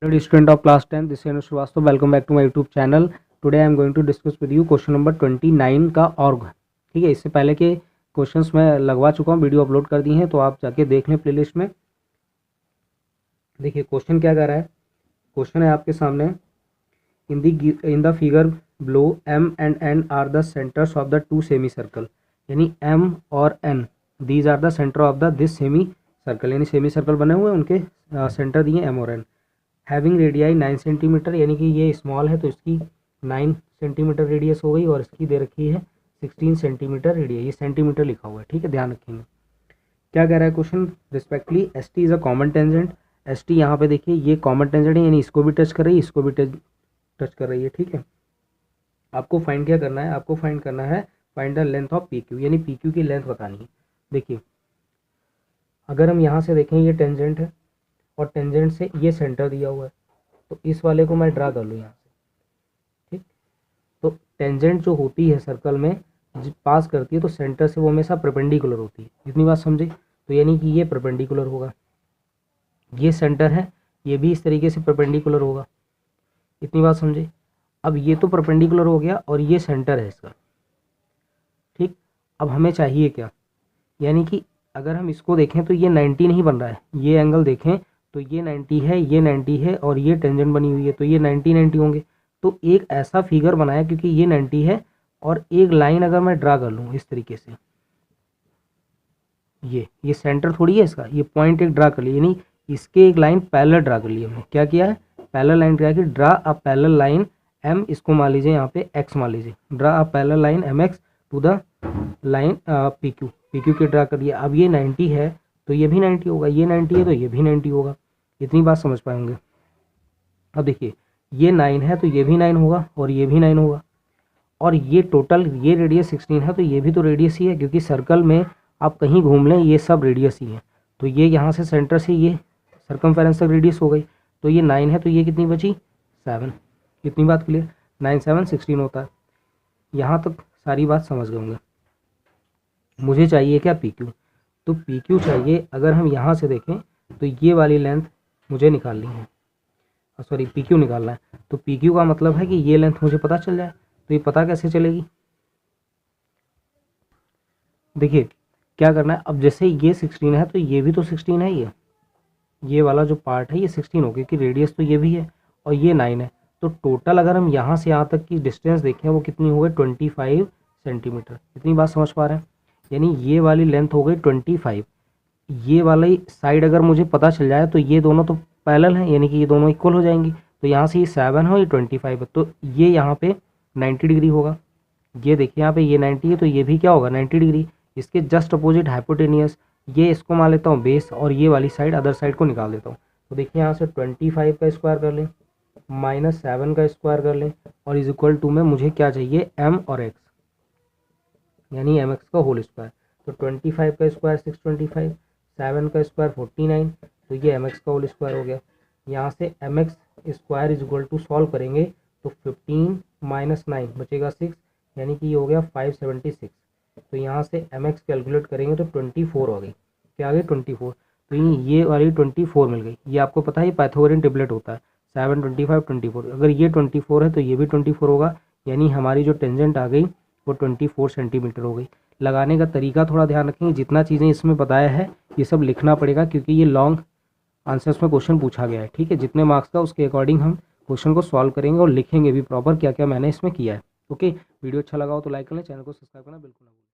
Dear student of class 10, this is Anu Srivastava. Welcome back to my YouTube channel. Today I am going to discuss with you question number 29 का org. ठीक है, इससे पहले के questions मैं लगवा चुका हूँ, वीडियो अपलोड कर दी हैं, तो आप जाके देख लें प्लेलिस्ट में। देखिए क्वेश्चन क्या कर रहा है। क्वेश्चन है आपके सामने, in the figure below m and n are the centres of the two semi circle, यानी m और n these are the centre of the this semi circle, यानी सेमी सर्कल बने हुए उनके सेंटर दिए m और n। हैविंग रेडियाई 9 सेंटीमीटर, यानी कि ये स्मॉल है तो इसकी 9 सेंटीमीटर रेडियस हो गई, और इसकी दे रखी है 16 सेंटीमीटर रेडियस। ये सेंटीमीटर लिखा हुआ है, ठीक है, ध्यान रखेंगे। क्या कह रहा है question, respectively S T is a common tangent. S T यहाँ पे देखिए ये कॉमन टेंजेंट है, यानी इसको भी टच कर रही है, इसको भी टच कर रही है, ठीक है। आपको फाइंड क्या करना है, आपको फाइंड करना है find the length of P Q, यानी पी क्यू की लेंथ बतानी है। देखिए अगर हम यहाँ से देखें, ये टेंजेंट है और टेंजेंट से ये सेंटर दिया हुआ है, तो इस वाले को मैं ड्रा कर लूँ यहाँ से, ठीक। तो टेंजेंट जो होती है सर्कल में पास करती है, तो सेंटर से वो हमेशा परपेंडिकुलर होती है। इतनी बात समझे, तो यानी कि ये परपेंडिकुलर होगा, ये सेंटर है, ये भी इस तरीके से परपेंडिकुलर होगा। इतनी बात समझे। अब ये तो परपेंडिकुलर हो गया और ये सेंटर है इसका, ठीक। अब हमें चाहिए क्या, यानी कि अगर हम इसको देखें तो ये 90 नहीं बन रहा है, ये एंगल देखें तो ये 90 है, ये 90 है, और ये टेंजेंट बनी हुई है, तो ये 90 होंगे। तो एक ऐसा फिगर बनाया, क्योंकि ये 90 है, और एक लाइन अगर मैं ड्रा कर लूँ इस तरीके से, ये सेंटर थोड़ी है इसका, ये पॉइंट एक ड्रा कर लिया, यानी इसके एक लाइन पैरेलल ड्रा कर ली हमने। क्या किया है, पैरेलल लाइन ड्रा की, draw a parallel line M, इसको मान लीजिए यहाँ पे एक्स मान लीजिए, draw a parallel line M X to the line P Q के ड्रा कर दिया। अब ये 90 है तो ये भी 90 होगा, ये 90 है तो ये भी 90 होगा। इतनी बात समझ पाएंगे। अब देखिए ये 9 है तो ये भी 9 होगा, और ये भी 9 होगा, और ये टोटल ये रेडियस 16 है, तो ये भी तो रेडियस ही है, क्योंकि सर्कल में आप कहीं घूम लें ये सब रेडियस ही है। तो ये यहाँ से सेंटर से ये सर्कमफेरेंस तक रेडियस हो गई, तो ये 9 है तो ये कितनी बची, 7। कितनी बात क्लियर, 9 7 16 होता है। यहाँ तक सारी बात समझ गए होंगे। मुझे चाहिए क्या, पी क्यू। तो पी क्यू चाहिए, अगर हम यहाँ से देखें तो ये वाली लेंथ मुझे निकालनी है, सॉरी पी क्यू निकालना है। तो पी क्यू का मतलब है कि ये लेंथ मुझे पता चल जाए। तो ये पता कैसे चलेगी, देखिए क्या करना है। अब जैसे ये 16 है तो ये भी तो 16 है, ये वाला जो पार्ट है ये 16 हो, क्योंकि रेडियस तो ये भी है और ये 9 है। तो टोटल अगर हम यहाँ से यहाँ तक की डिस्टेंस देखें वो कितनी हो गई, 25 सेंटीमीटर। इतनी बात समझ पा रहे हैं, यानी ये वाली लेंथ हो गई 25। ये वाली साइड अगर मुझे पता चल जाए तो ये दोनों तो पैरेलल हैं, यानी कि ये दोनों इक्वल हो जाएंगी। तो यहाँ से ये 7 है और ये 25 है, तो ये यहाँ पे 90 डिग्री होगा। ये देखिए यहाँ पे ये 90 है तो ये भी क्या होगा, 90 डिग्री। इसके जस्ट अपोजिट हाइपोटेनियस, ये इसको मान लेता हूँ बेस, और ये वाली साइड अदर साइड को निकाल देता हूँ। तो देखिए यहाँ से 25 का स्क्वायर कर लें, -7 का स्क्वायर कर लें, और इज इक्वल टू में मुझे क्या चाहिए, m और x, यानी mx का होल स्क्वायर। तो 25 का स्क्वायर 625, 7 का स्क्वायर 49, तो ये mx का होल स्क्वायर हो गया। यहाँ से mx square is equal to solve करेंगे तो 15 - 9 बचेगा 6, यानी कि ये हो गया 576। तो यहाँ से mx कैलकुलेट करेंगे तो 24 हो गई। क्या आ गई, 24। तो ये वाली 24 मिल गई। ये आपको पता है ये पाइथागोरियन ट्रिपलेट होता है, 7 25 24। अगर ये 24 है तो ये भी 24 होगा, यानी हमारी जो टेंजेंट आ गई वो 24 सेंटीमीटर हो गई। लगाने का तरीका थोड़ा ध्यान रखेंगे, जितना चीज़ें इसमें बताया है ये सब लिखना पड़ेगा, क्योंकि ये लॉन्ग आंसर्स में क्वेश्चन पूछा गया है, ठीक है। जितने मार्क्स का उसके अकॉर्डिंग हम क्वेश्चन को सॉल्व करेंगे और लिखेंगे भी प्रॉपर क्या क्या मैंने इसमें किया है। ओके, वीडियो अच्छा लगा हो तो लाइक कर लें, चैनल को सब्सक्राइब करना बिल्कुल ना भूलें।